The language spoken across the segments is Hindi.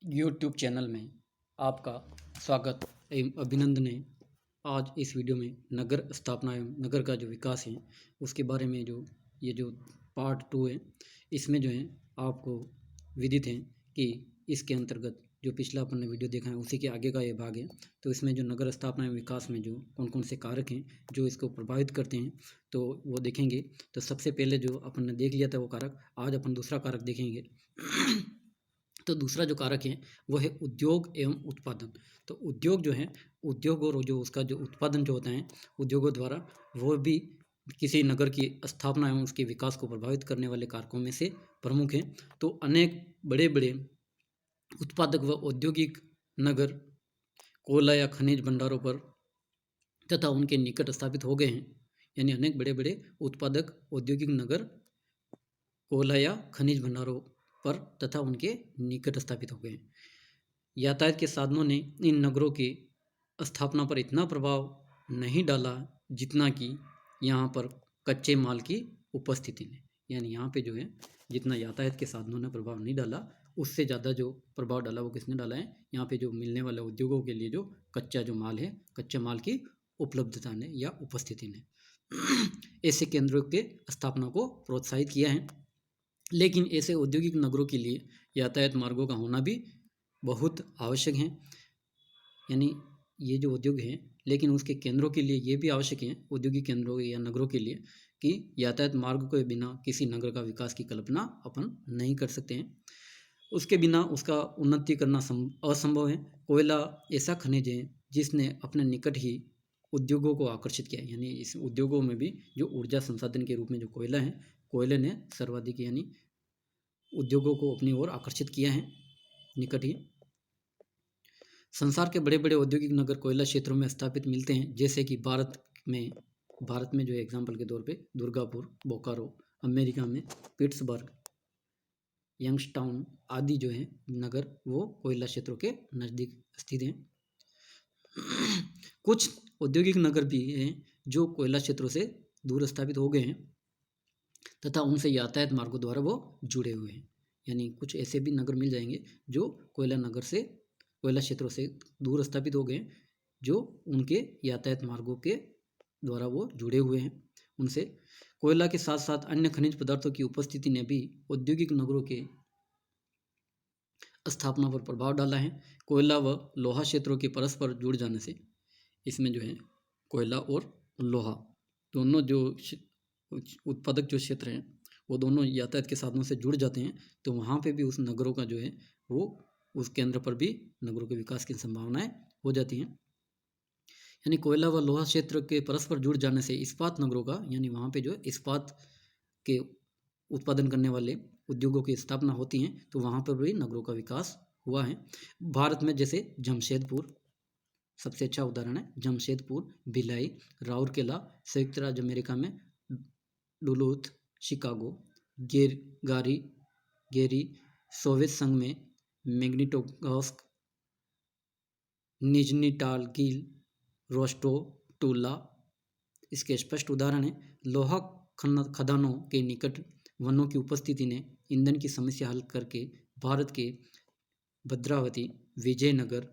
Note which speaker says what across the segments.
Speaker 1: यूट्यूब चैनल में आपका स्वागत एवं अभिनंदन है। आज इस वीडियो में नगर स्थापना एवं नगर का जो विकास है उसके बारे में जो पार्ट 2 है, इसमें जो है आपको विदित है कि इसके अंतर्गत जो पिछला अपन ने वीडियो देखा है उसी के आगे का ये भाग है। तो इसमें जो नगर स्थापना एवं विकास में जो कौन कौन से कारक हैं जो इसको प्रभावित करते हैं तो वो देखेंगे। तो सबसे पहले जो अपन ने देख लिया था वो कारक, आज अपन दूसरा कारक देखेंगे। तो दूसरा जो कारक है वो है उद्योग एवं उत्पादन। तो उद्योग जो है, उद्योग और जो उसका जो उत्पादन जो होता है उद्योगों द्वारा, वो भी किसी नगर की स्थापना एवं उसके विकास को प्रभावित करने वाले कारकों में से प्रमुख हैं। तो अनेक बड़े बड़े उत्पादक व औद्योगिक नगर कोयला या खनिज भंडारों पर तथा उनके निकट स्थापित हो गए हैं। यानी अनेक बड़े बड़े उत्पादक औद्योगिक नगर कोयला या खनिज भंडारों पर तथा उनके निकट स्थापित हो गए। यातायात के साधनों ने इन नगरों की स्थापना पर इतना प्रभाव नहीं डाला जितना कि यहाँ पर कच्चे माल की उपस्थिति ने। यानी यहाँ पे जो है जितना यातायात के साधनों ने प्रभाव नहीं डाला, उससे ज़्यादा जो प्रभाव डाला वो किसने डाला है, यहाँ पे जो मिलने वाले उद्योगों के लिए जो कच्चा जो माल है, कच्चे माल की उपलब्धता ने या उपस्थिति ने ऐसे केंद्रों के स्थापना को प्रोत्साहित किया है। लेकिन ऐसे औद्योगिक नगरों के लिए यातायात मार्गों का होना भी बहुत आवश्यक है। यानी ये जो उद्योग हैं, लेकिन उसके केंद्रों के लिए ये भी आवश्यक है, औद्योगिक केंद्रों या नगरों के लिए, कि यातायात मार्ग के बिना किसी नगर का विकास की कल्पना अपन नहीं कर सकते हैं। उसके बिना उसका उन्नति करना असंभव है। कोयला ऐसा खनिज है जिसने अपने निकट ही उद्योगों को आकर्षित किया है। यानी इस उद्योगों में भी जो ऊर्जा संसाधन के रूप में जो कोयला है, कोयले ने सर्वाधिक यानी उद्योगों को अपनी ओर आकर्षित किया है निकट ही। संसार के बड़े बड़े औद्योगिक नगर कोयला क्षेत्रों में स्थापित मिलते हैं, जैसे कि भारत में जो एग्जाम्पल के तौर पे दुर्गापुर, बोकारो, अमेरिका में पिट्सबर्ग, यंगस्टाउन आदि जो है नगर वो कोयला क्षेत्रों के नज़दीक स्थित हैं। कुछ औद्योगिक नगर भी हैं जो कोयला क्षेत्रों से दूर स्थापित हो गए हैं तथा उनसे यातायात मार्गों द्वारा वो जुड़े हुए हैं। यानी कुछ ऐसे भी नगर मिल जाएंगे जो कोयला क्षेत्रों से दूर स्थापित हो गए, जो उनके यातायात मार्गों के द्वारा वो जुड़े हुए हैं उनसे। कोयला के साथ साथ अन्य खनिज पदार्थों की उपस्थिति ने भी औद्योगिक नगरों के स्थापना पर प्रभाव डाला है। कोयला व लोहा क्षेत्रों के परस्पर जुड़ जाने से, इसमें जो है कोयला और लोहा दोनों जो उत्पादक जो क्षेत्र हैं वो दोनों यातायात के साधनों से जुड़ जाते हैं, तो वहाँ पे भी उस नगरों का जो है वो उस केंद्र पर भी नगरों के विकास की संभावनाएं हो जाती हैं। यानी कोयला व लोहा क्षेत्र के परस्पर जुड़ जाने से इस्पात नगरों का, यानी वहाँ पे जो है इस्पात के उत्पादन करने वाले उद्योगों की स्थापना होती हैं, तो वहाँ पर भी नगरों का विकास हुआ है। भारत में जैसे जमशेदपुर सबसे अच्छा उदाहरण है। जमशेदपुर, भिलाई, राउरकेला, संयुक्त राज्य अमेरिका में डुलूथ, शिकागो, गेरी, सोवियत संघ में मैग्निटोगोर्स्क, निजनी टालगिल, रोस्टोव, टूला इसके स्पष्ट उदाहरण हैं। लोहा खदानों के निकट वनों की उपस्थिति ने ईंधन की समस्या हल करके भारत के भद्रावती, विजयनगर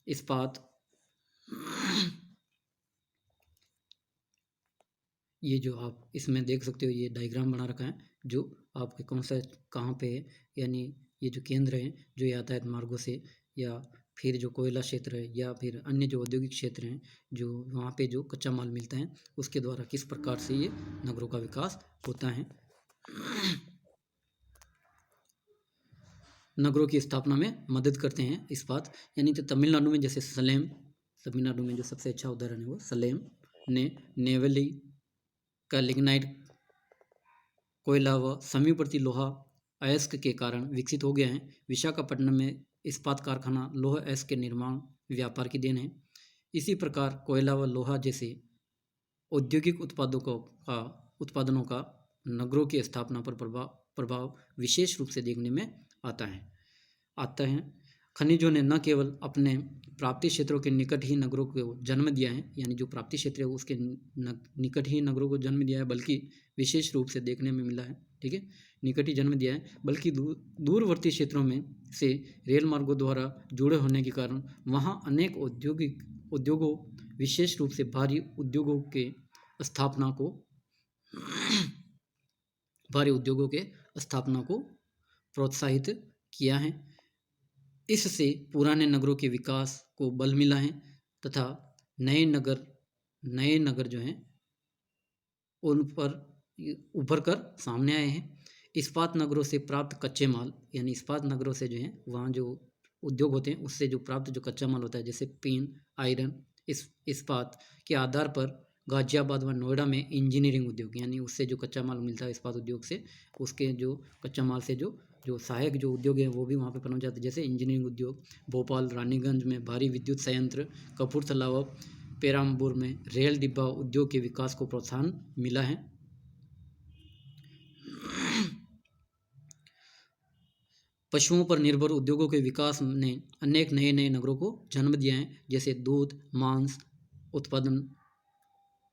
Speaker 1: इस्पात, ये जो आप इसमें देख सकते हो, ये डायग्राम बना रखा है जो आपके कौन सा कहाँ पे है। यानी ये जो केंद्र हैं जो यातायात मार्गों से, या फिर जो कोयला क्षेत्र है, या फिर अन्य जो औद्योगिक क्षेत्र हैं जो वहाँ पे जो कच्चा माल मिलता है, उसके द्वारा किस प्रकार से ये नगरों का विकास होता है। नगरों की स्थापना में मदद करते हैं इस्पात। यानी तो तमिलनाडु में जैसे सलेम, तमिलनाडु में जो सबसे अच्छा उदाहरण है वो सलेम ने नेवली का लिग्नाइट कोयला व समीपवर्ती लोहा अयस्क के कारण विकसित हो गया है। विशाखापट्टनम में इस्पात कारखाना लोहा अयस्क के निर्माण व्यापार की देन है। इसी प्रकार कोयला व लोहा जैसे औद्योगिक उत्पादनों का नगरों की स्थापना पर प्रभाव विशेष रूप से देखने में आता है। खनिजों ने न केवल अपने प्राप्ति क्षेत्रों के निकट ही नगरों को जन्म दिया है, यानी जो प्राप्ति क्षेत्र है उसके निकट ही नगरों को जन्म दिया है, बल्कि विशेष रूप से देखने में मिला है। ठीक है, निकट ही जन्म दिया है, बल्कि दूरवर्ती क्षेत्रों में से रेल मार्गों द्वारा जुड़े होने के कारण वहाँ अनेक उद्योगों विशेष रूप से भारी उद्योगों के स्थापना को प्रोत्साहित किया है। इससे पुराने नगरों के विकास को बल मिला है तथा नए नगर जो हैं उन पर उभर कर सामने आए हैं। इस्पात नगरों से प्राप्त कच्चे माल, यानी इस्पात नगरों से जो है वहाँ जो उद्योग होते हैं उससे जो प्राप्त जो कच्चा माल होता है, जैसे पिन, आयरन, इस्पात के आधार पर गाजियाबाद व नोएडा में इंजीनियरिंग उद्योग, यानी उससे जो कच्चा माल मिलता है इस्पात उद्योग से, उसके जो कच्चा माल से जो सहायक जो उद्योग हैं वो भी वहाँ पे पनप जाते हैं, जैसे इंजीनियरिंग उद्योग। भोपाल, रानीगंज में भारी विद्युत संयंत्र, कपूरथला व पेराम्बूर में रेल डिब्बा उद्योग के विकास को प्रोत्साहन मिला है। पशुओं पर निर्भर उद्योगों के विकास ने अनेक नए नए नगरों को जन्म दिया है, जैसे दूध, मांस उत्पादन,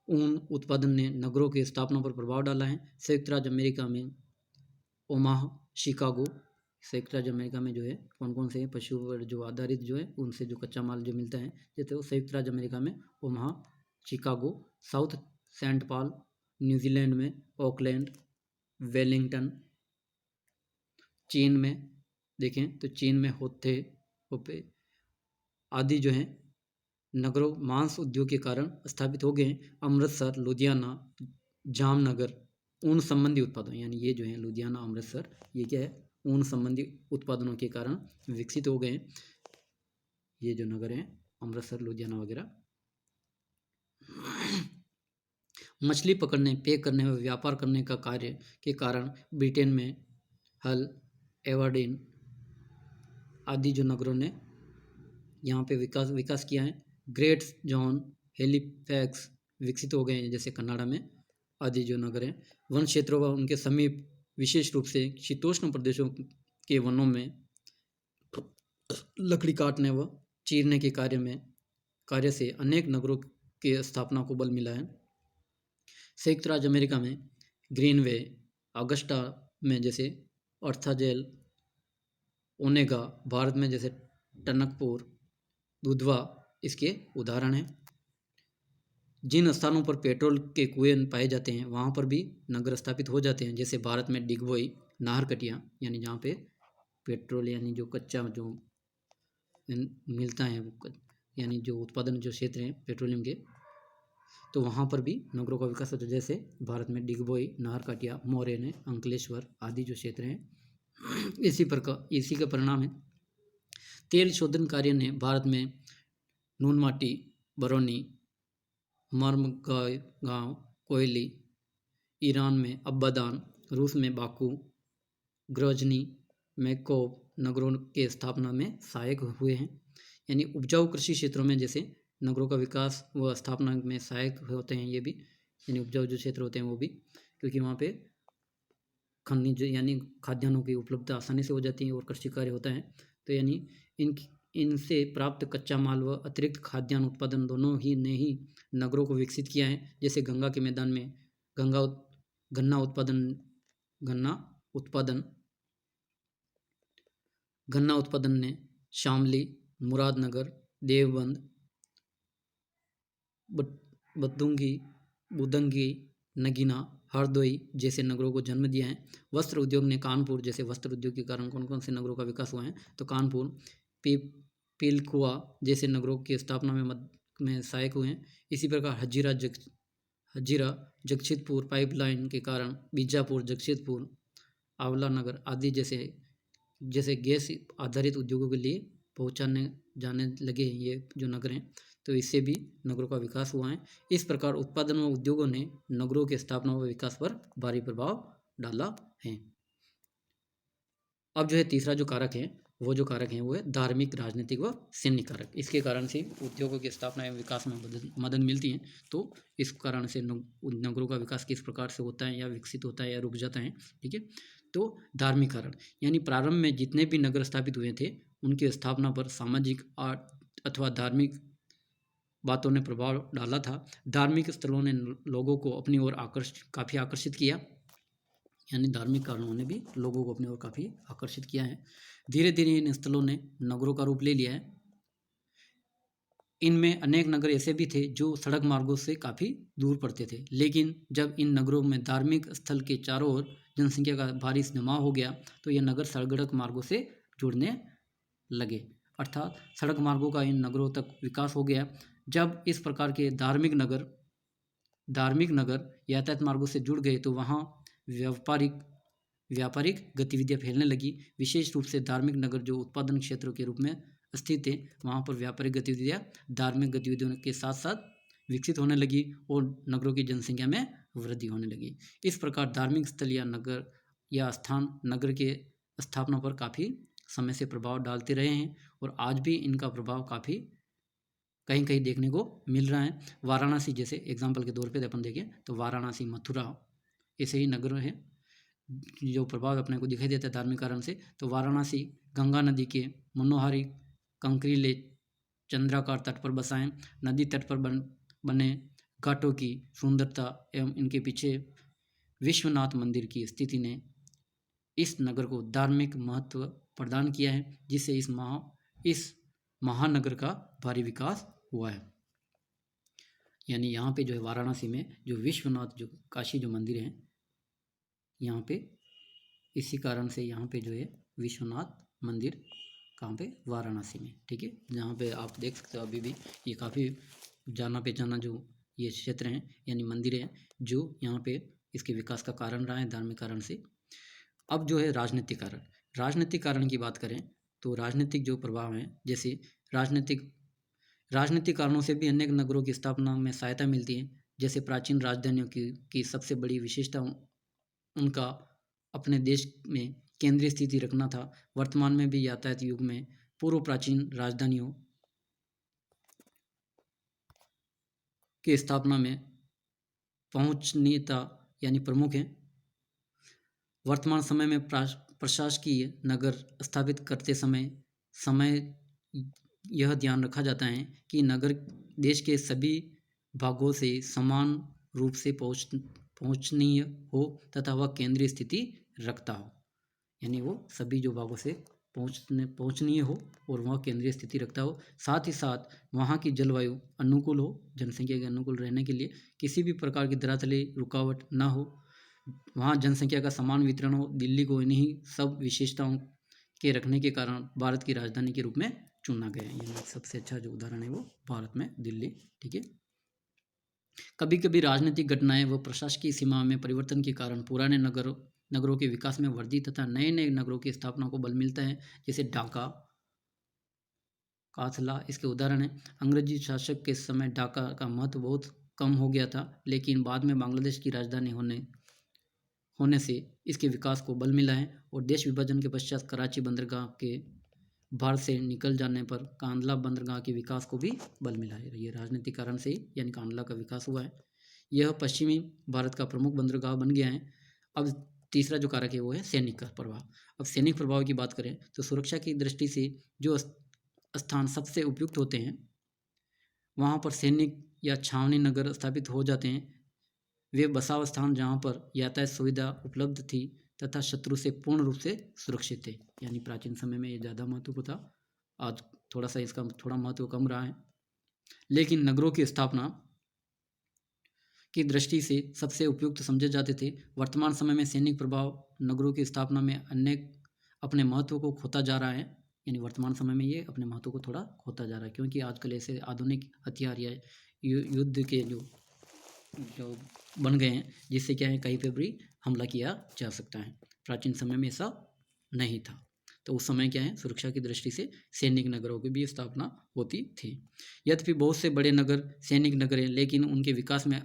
Speaker 1: ऊन उत्पादन ने नगरों की स्थापना पर प्रभाव डाला है। संयुक्त राज्य अमेरिका में ओमाहा, शिकागो, संयुक्त राज्य अमेरिका में जो है कौन कौन से पशु पर जो आधारित जो है उनसे जो कच्चा माल जो मिलता है, जैसे वो संयुक्त राज्य अमेरिका में Omaha, Chicago, South Saint Paul, New Zealand में ऑकलैंड, वेलिंगटन, चीन में देखें तो चीन में होपे आदि जो हैं नगरों मांस उद्योग के कारण स्थापित हो गए हैं। अमृतसर, लुधियाना, जामनगर ऊन संबंधी उत्पादन, यानी ये जो है लुधियाना, अमृतसर, ये क्या है, ऊन संबंधी उत्पादनों के कारण विकसित हो गए हैं ये जो नगर हैं अमृतसर, लुधियाना वगैरह। मछली पकड़ने, पैक करने व व्यापार करने का कार्य के कारण ब्रिटेन में हल, एवर्डीन आदि जो नगरों ने यहाँ पे विकास किया है। ग्रेट जॉन, हेलिफैक्स विकसित हो गए हैं, जैसे कनाडा में आदि जो नगर हैं। वन क्षेत्रों व उनके समीप, विशेष रूप से शीतोष्ण प्रदेशों के वनों में लकड़ी काटने व चीरने के कार्य से अनेक नगरों के स्थापना को बल मिला है। संयुक्त राज्य अमेरिका में ग्रीनवे, अगस्टा में जैसे अर्थाजेल, ओनेगा, भारत में जैसे टनकपुर, दुधवा इसके उदाहरण हैं। जिन स्थानों पर पेट्रोल के कुएं पाए जाते हैं वहाँ पर भी नगर स्थापित हो जाते हैं, जैसे भारत में डिगबोई, नाहरकटिया, यानी जहाँ पे पेट्रोल यानी जो कच्चा जो मिलता है यानी जो उत्पादन जो क्षेत्र हैं पेट्रोलियम के, तो वहाँ पर भी नगरों का विकास होता है, जैसे भारत में डिगबोई, नाहरकटिया, मोरेने, अंकलेश्वर आदि जो क्षेत्र हैं। इसी का परिणाम है तेल शोधन कार्य ने भारत में नूनमाटी, बरौनी, मर्मगांव, कोयली, ईरान में अब्बादान, रूस में बाकू, ग्रोजनी, मैकोव नगरों के स्थापना में सहायक हुए हैं। यानी उपजाऊ कृषि क्षेत्रों में जैसे नगरों का विकास व स्थापना में सहायक होते हैं ये भी, यानी उपजाऊ जो क्षेत्र होते हैं वो भी, क्योंकि वहाँ पे खनिज यानी खाद्यान्नों की उपलब्धता आसानी से हो जाती है और कृषि कार्य होता है। तो यानी इनसे प्राप्त कच्चा माल व अतिरिक्त खाद्यान्न उत्पादन दोनों ही ने ही नगरों को विकसित किया है। जैसे गंगा के मैदान में गन्ना उत्पादन ने शामली, मुरादनगर, देवबंद, बुदंगी, नगीना, हरदोई जैसे नगरों को जन्म दिया है। वस्त्र उद्योग ने कानपुर, जैसे वस्त्र उद्योग के कारण कौन कौन से नगरों का विकास हुआ है, तो कानपुर, पिलखुआ जैसे नगरों की स्थापना में सहायक हुए हैं। इसी प्रकार हजीरा, जगतसिंहपुर पाइपलाइन के कारण बीजापुर, जगतसिंहपुर, आंवला नगर आदि जैसे गैस आधारित उद्योगों के लिए पहुंचाने जाने लगे ये जो नगर हैं, तो इससे भी नगरों का विकास हुआ है। इस प्रकार उत्पादन व उद्योगों ने नगरों की स्थापना व विकास पर भारी प्रभाव डाला है। अब जो है तीसरा जो कारक है वो है धार्मिक, राजनीतिक व सैन्य कारक। इसके कारण से उद्योगों की स्थापना एवं विकास में मदद मिलती है। तो इस कारण से नगरों का विकास किस प्रकार से होता है या विकसित होता है या रुक जाता है, ठीक है। तो धार्मिक कारण यानी प्रारंभ में जितने भी नगर स्थापित हुए थे उनकी स्थापना पर सामाजिक अथवा धार्मिक बातों ने प्रभाव डाला था। धार्मिक स्थलों ने लोगों को अपनी ओर काफ़ी आकर्षित किया। यानी धार्मिक कारणों ने भी लोगों को अपनी ओर काफ़ी आकर्षित किया है। धीरे धीरे इन स्थलों ने नगरों का रूप ले लिया है। इनमें अनेक नगर ऐसे भी थे जो सड़क मार्गों से काफ़ी दूर पड़ते थे, लेकिन जब इन नगरों में धार्मिक स्थल के चारों ओर जनसंख्या का भारी जमाव हो गया तो ये नगर सड़क मार्गों से जुड़ने लगे, अर्थात सड़क मार्गों का इन नगरों तक विकास हो गया। जब इस प्रकार के धार्मिक नगर यातायात मार्गों से जुड़ गए तो वहाँ व्यापारिक गतिविधियाँ फैलने लगी। विशेष रूप से धार्मिक नगर जो उत्पादन क्षेत्रों के रूप में स्थित थे, वहाँ पर व्यापारिक गतिविधियाँ धार्मिक गतिविधियों के साथ साथ विकसित होने लगी और नगरों की जनसंख्या में वृद्धि होने लगी। इस प्रकार धार्मिक स्थल या नगर या स्थान नगर के स्थापना पर काफ़ी समय से प्रभाव डालते रहे हैं और आज भी इनका प्रभाव काफ़ी कहीं कहीं देखने को मिल रहा है। वाराणसी जैसे एग्जाम्पल के तौर पे अपन देखें तो वाराणसी, मथुरा ऐसे ही नगर हैं जो प्रभाव अपने को दिखाई देता है धार्मिक कारण से। तो वाराणसी गंगा नदी के मनोहारी कंकरीले चंद्राकार तट पर बसा है। नदी तट पर बने घाटों की सुंदरता एवं इनके पीछे विश्वनाथ मंदिर की स्थिति ने इस नगर को धार्मिक महत्व प्रदान किया है, जिससे इस महानगर का भारी विकास हुआ है। यानी यहाँ पे जो है वाराणसी में जो विश्वनाथ जो काशी जो मंदिर है यहाँ पे, इसी कारण से यहाँ पे जो है विश्वनाथ मंदिर कहाँ पे, वाराणसी में, ठीक है। जहाँ पे आप देख सकते हो अभी भी ये काफ़ी जाना पहचाना जो ये क्षेत्र हैं यानी मंदिर हैं जो यहाँ पे इसके विकास का कारण रहा है धार्मिक कारण से। अब जो है राजनीतिक कारण की बात करें तो राजनीतिक जो प्रभाव हैं, जैसे राजनीतिक कारणों से भी अनेक नगरों की स्थापना में सहायता मिलती है। जैसे प्राचीन राजधानियों की सबसे बड़ी विशेषता उनका अपने देश में केंद्रीय स्थिति रखना था। वर्तमान में भी यातायात युग में पूर्व प्राचीन राजधानियों की स्थापना में पहुंचनीयता यानी प्रमुख है। वर्तमान समय में प्रशासकीय नगर स्थापित करते समय यह ध्यान रखा जाता है कि नगर देश के सभी भागों से समान रूप से पहुँचनीय हो तथा वह केंद्रीय स्थिति रखता हो, यानी वो सभी जो भागों से पहुँचनीय हो और वह केंद्रीय स्थिति रखता हो। साथ ही साथ वहाँ की जलवायु अनुकूल हो, जनसंख्या के अनुकूल रहने के लिए किसी भी प्रकार की धरातली रुकावट ना हो, वहाँ जनसंख्या का समान वितरण हो। दिल्ली को इन्हीं सब विशेषताओं के रखने के कारण भारत की राजधानी के रूप में चुना गया है। यानी सबसे अच्छा जो उदाहरण है वो भारत में दिल्ली, ठीक है। कभी कभी राजनीतिक घटनाएं व प्रशासकीय सीमा में परिवर्तन के कारण पुराने नगरों के विकास में वृद्धि तथा नए नए नगरों की स्थापना को बल मिलता है। जैसे ढाका, काथला इसके उदाहरण है। अंग्रेजी शासक के समय ढाका का महत्व बहुत कम हो गया था, लेकिन बाद में बांग्लादेश की राजधानी होने से इसके विकास को बल मिला है और देश विभाजन के पश्चात कराची बंदरगाह के भारत से निकल जाने पर कांडला बंदरगाह के विकास को भी बल मिला है। ये राजनीतिक कारण से ही यानी कांडला का विकास हुआ है। यह पश्चिमी भारत का प्रमुख बंदरगाह बन गया है। अब तीसरा जो कारक है वो है सैनिक का प्रभाव। अब सैनिक प्रभाव की बात करें तो सुरक्षा की दृष्टि से जो स्थान सबसे उपयुक्त होते हैं वहाँ पर सैनिक या छावनी नगर स्थापित हो जाते हैं। वे बसाव स्थान जहाँ पर यातायात सुविधा उपलब्ध थी तथा शत्रु से पूर्ण रूप से सुरक्षित थे। यानी प्राचीन समय में ये ज़्यादा महत्वपूर्ण था, आज थोड़ा सा इसका थोड़ा महत्व कम रहा है। लेकिन नगरों की स्थापना की दृष्टि से सबसे उपयुक्त समझे जाते थे। वर्तमान समय में सैनिक प्रभाव नगरों की स्थापना में अनेक अपने महत्व को खोता जा रहा है। यानी वर्तमान समय में ये अपने महत्व को थोड़ा खोता जा रहा है, क्योंकि आजकल ऐसे आधुनिक हथियार या युद्ध के जो बन गए हैं जिससे क्या है कहीं पर भी हमला किया जा सकता है। प्राचीन समय में ऐसा नहीं था, तो उस समय क्या है सुरक्षा की दृष्टि से सैनिक नगरों की भी स्थापना होती थी। यद्यपि बहुत से बड़े नगर सैनिक नगर हैं, लेकिन उनके विकास में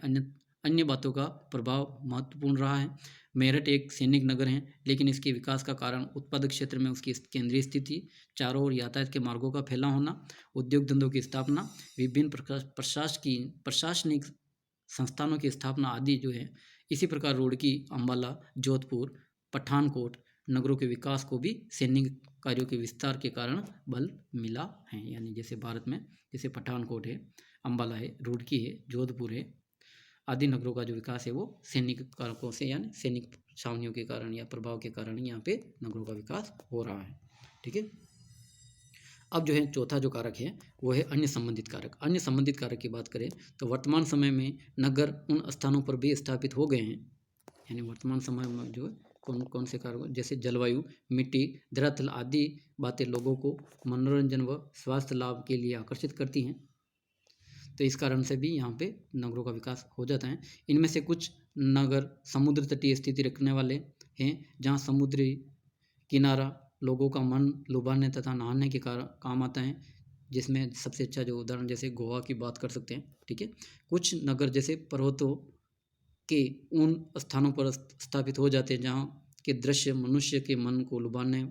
Speaker 1: अन्य बातों का प्रभाव महत्वपूर्ण रहा है। मेरठ एक सैनिक नगर है, लेकिन इसके विकास का कारण उत्पादक क्षेत्र में उसकी केंद्रीय स्थिति, चारों ओर यातायात के मार्गों का फैला होना, उद्योग धंधों की स्थापना, विभिन्न प्रशासनिक संस्थानों की स्थापना आदि जो है। इसी प्रकार रुड़की, अंबाला, जोधपुर, पठानकोट नगरों के विकास को भी सैनिक कार्यों के विस्तार के कारण बल मिला है। यानी जैसे भारत में जैसे पठानकोट है, अंबाला है, रुड़की है, जोधपुर है आदि नगरों का जो विकास है वो सैनिक कारकों से यानी सैनिक छावनियों के कारण या प्रभाव के कारण यहाँ पे नगरों का विकास हो रहा है। ठीक है। अब जो है चौथा जो कारक है वो है अन्य संबंधित कारक। अन्य संबंधित कारक की बात करें तो वर्तमान समय में नगर उन स्थानों पर भी स्थापित हो गए हैं, यानी वर्तमान समय में जो कौन कौन से कारक, जैसे जलवायु, मिट्टी, धरातल आदि बातें लोगों को मनोरंजन व स्वास्थ्य लाभ के लिए आकर्षित करती हैं। तो इस कारण से भी यहाँ पे नगरों का विकास हो जाता है। इनमें से कुछ नगर समुद्र तटीय स्थिति रखने वाले हैं, जहाँ समुद्री किनारा लोगों का मन लुभाने तथा नहाने के काम आता है, जिसमें सबसे अच्छा जो उदाहरण जैसे गोवा की बात कर सकते हैं। ठीक है। कुछ नगर जैसे पर्वतों के उन स्थानों पर स्थापित हो जाते हैं जहाँ के दृश्य मनुष्य के मन को लुभाने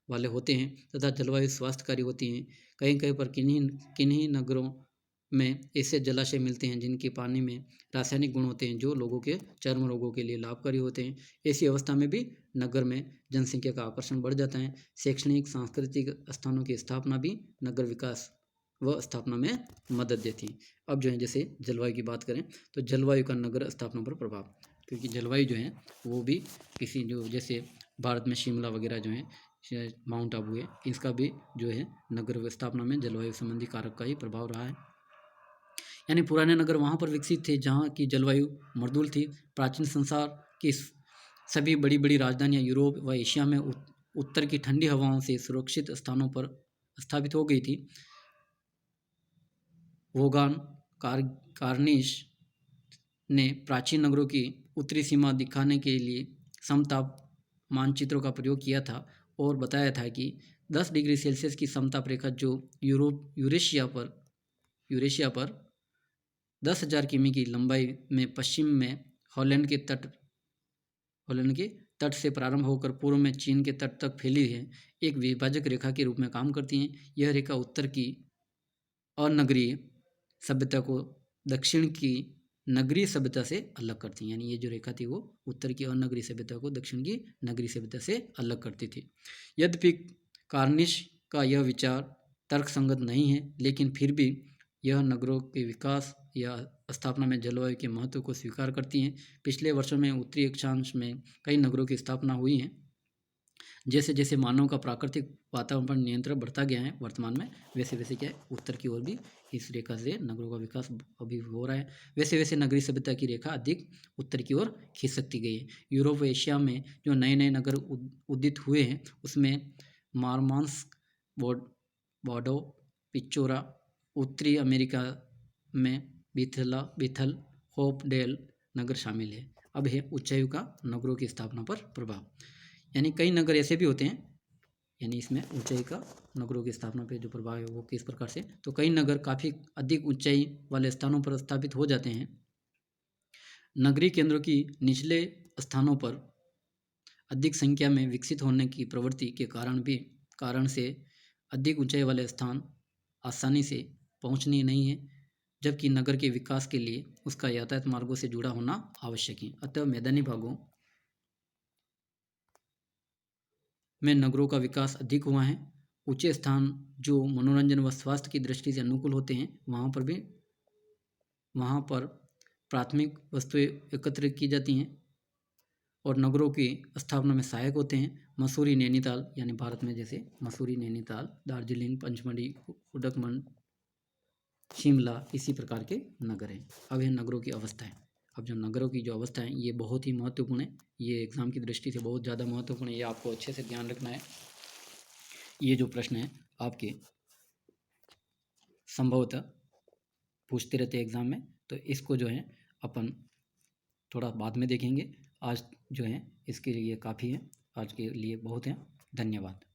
Speaker 1: वाले होते हैं तथा जलवायु स्वास्थ्यकारी होती हैं। कहीं कहीं पर किन्हीं नगरों में ऐसे जलाशय मिलते हैं जिनके पानी में रासायनिक गुण होते हैं जो लोगों के चर्म रोगों के लिए लाभकारी होते हैं। ऐसी अवस्था में भी नगर में जनसंख्या का आकर्षण बढ़ जाता है। शैक्षणिक सांस्कृतिक स्थानों की स्थापना भी नगर विकास व स्थापना में मदद देती है। अब जो है जैसे जलवायु की बात करें तो जलवायु का नगर स्थापना पर प्रभाव, क्योंकि जलवायु जो है वो भी किसी जो जैसे भारत में शिमला वगैरह जो है, माउंट आबू है, इसका भी जो है नगर स्थापना में जलवायु संबंधी कारक का ही प्रभाव रहा है। यानी पुराने नगर वहाँ पर विकसित थे जहाँ की जलवायु मृदुल थी। प्राचीन संसार की सभी बड़ी बड़ी राजधानियाँ यूरोप व एशिया में उत्तर की ठंडी हवाओं से सुरक्षित स्थानों पर स्थापित हो गई थी। वोगान कार्निश ने प्राचीन नगरों की उत्तरी सीमा दिखाने के लिए समताप मानचित्रों का प्रयोग किया था और बताया था कि 10 डिग्री सेल्सियस की समताप रेखा जो यूरेशिया पर 10,000 किमी की लंबाई में पश्चिम में हॉलैंड के तट से प्रारंभ होकर पूर्व में चीन के तट तक फैली है, एक विभाजक रेखा के रूप में काम करती है। यह रेखा उत्तर की अनगरीय सभ्यता को दक्षिण की नगरीय सभ्यता से अलग करती है। यानी ये जो रेखा थी वो उत्तर की अनगरीय सभ्यता को दक्षिण की नगरीय सभ्यता से अलग करती थी। यद्यपि कार्निश का यह विचार तर्कसंगत नहीं है, लेकिन फिर भी यह नगरों के विकास या स्थापना में जलवायु के महत्व को स्वीकार करती हैं। पिछले वर्षों में उत्तरी अक्षांश में कई नगरों की स्थापना हुई है। जैसे जैसे मानव का प्राकृतिक वातावरण पर नियंत्रण बढ़ता गया है वर्तमान में, वैसे वैसे क्या है उत्तर की ओर भी इस रेखा से नगरों का विकास अभी हो रहा है। वैसे वैसे नगरीय सभ्यता की रेखा अधिक उत्तर की ओर खिसकती गई है। यूरोप व एशिया में जो नए नए नगर उदित हुए हैं उसमें मारमांस्क, बॉर्डो, पिचोरा, उत्तरी अमेरिका में बीथल, होपडेल नगर शामिल है। अब है ऊंचाई का नगरों की स्थापना पर प्रभाव। यानी कई नगर ऐसे भी होते हैं, यानी इसमें ऊंचाई का नगरों की स्थापना पे जो प्रभाव है वो किस प्रकार से, तो कई नगर काफ़ी अधिक ऊंचाई वाले स्थानों पर स्थापित हो जाते हैं। नगरीय केंद्रों की निचले स्थानों पर अधिक संख्या में विकसित होने की प्रवृत्ति के कारण से अधिक ऊंचाई वाले स्थान आसानी से पहुंचनीय नहीं है, जबकि नगर के विकास के लिए उसका यातायात मार्गों से जुड़ा होना आवश्यक है। अतः मैदानी भागों में नगरों का विकास अधिक हुआ है। ऊंचे स्थान जो मनोरंजन व स्वास्थ्य की दृष्टि से अनुकूल होते हैं वहाँ पर प्राथमिक वस्तुएं एकत्रित की जाती हैं और नगरों की स्थापना में सहायक होते हैं। मसूरी, नैनीताल, यानी भारत में जैसे मसूरी, नैनीताल, दार्जिलिंग, पंचमढ़ी, उदकमंड, शिमला, इसी प्रकार के नगर हैं। अब है नगरों की अवस्था है। अब जो नगरों की जो अवस्था है ये बहुत ही महत्वपूर्ण है, ये एग्ज़ाम की दृष्टि से बहुत ज़्यादा महत्वपूर्ण है, ये आपको अच्छे से ध्यान रखना है। ये जो प्रश्न है आपके संभवतः पूछते रहते हैं एग्ज़ाम में, तो इसको जो है अपन थोड़ा बाद में देखेंगे। आज जो है इसके लिए काफ़ी है, आज के लिए बहुत है। धन्यवाद।